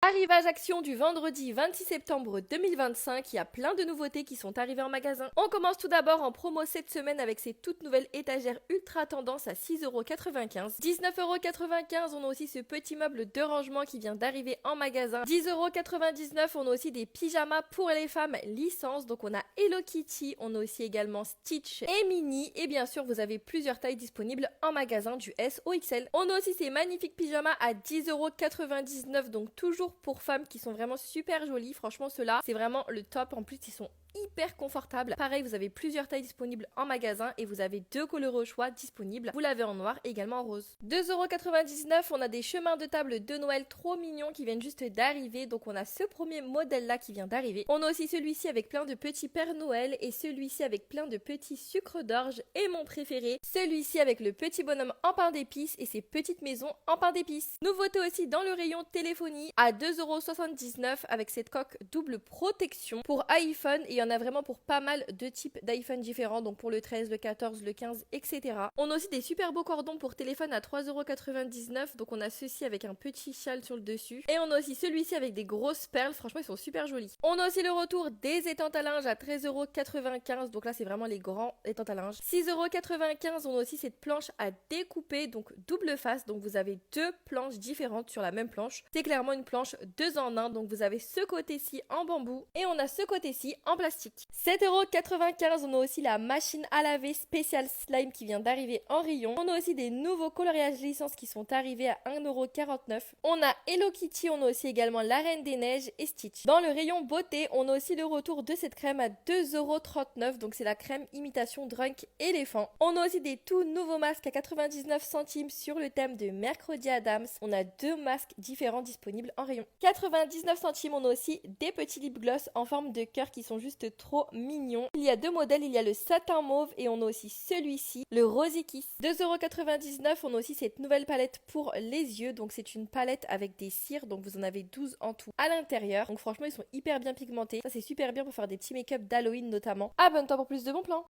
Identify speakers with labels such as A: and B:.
A: Arrivage action du vendredi 26 septembre 2025, il y a plein de nouveautés qui sont arrivées en magasin. On commence tout d'abord en promo cette semaine avec ces toutes nouvelles étagères ultra tendance à 6,95€. 19,95€, on a aussi ce petit meuble de rangement qui vient d'arriver en magasin. 10,99€, on a aussi des pyjamas pour les femmes licence. Donc on a Hello Kitty, on a aussi également Stitch et Minnie. Et bien sûr, vous avez plusieurs tailles disponibles en magasin du S au XL. On a aussi ces magnifiques pyjamas à 10,99€, donc toujours pour femmes qui sont vraiment super jolies. Franchement, ceux-là, c'est vraiment le top. En plus, ils sont hyper confortables. Pareil, vous avez plusieurs tailles disponibles en magasin et vous avez deux couleurs au choix disponibles. Vous l'avez en noir et également en rose. 2,99€, on a des chemins de table de Noël trop mignons qui viennent juste d'arriver. Donc on a ce premier modèle-là qui vient d'arriver. On a aussi celui-ci avec plein de petits Pères Noël et celui-ci avec plein de petits sucres d'orge et mon préféré, celui-ci avec le petit bonhomme en pain d'épices et ses petites maisons en pain d'épices. Nouveauté aussi dans le rayon téléphonie à 2,79€ avec cette coque double protection pour iPhone et il y en a vraiment pour pas mal de types d'iPhone différents, donc pour le 13, le 14, le 15, etc. On a aussi des super beaux cordons pour téléphone à 3,99€, donc on a ceci avec un petit châle sur le dessus. Et on a aussi celui-ci avec des grosses perles, franchement ils sont super jolis. On a aussi le retour des étantes à linge à 13,95€, donc là c'est vraiment les grands étantes à linge. 6,95€, on a aussi cette planche à découper, donc double face, donc vous avez deux planches différentes sur la même planche. C'est clairement une planche 2 en 1, donc vous avez ce côté-ci en bambou et on a ce côté-ci en plastique. 7,95€, on a aussi la machine à laver spéciale slime qui vient d'arriver en rayon. On a aussi des nouveaux coloriages licences qui sont arrivés à 1,49€. On a Hello Kitty, on a aussi également la Reine des Neiges et Stitch. Dans le rayon beauté, on a aussi le retour de cette crème à 2,39€, donc c'est la crème imitation Drunk éléphant. On a aussi des tout nouveaux masques à 99 centimes sur le thème de Mercredi Adams. On a deux masques différents disponibles en rayon. 99 centimes, on a aussi des petits lip gloss en forme de cœur qui sont juste trop mignons. Il y a deux modèles, il y a le satin mauve et on a aussi celui-ci, le Rosy Kiss. 2,99€, on a aussi cette nouvelle palette pour les yeux. Donc c'est une palette avec des cires, donc vous en avez 12 en tout à l'intérieur. Donc franchement, ils sont hyper bien pigmentés. Ça c'est super bien pour faire des petits make-up d'Halloween notamment. Abonne-toi pour plus de bons plans.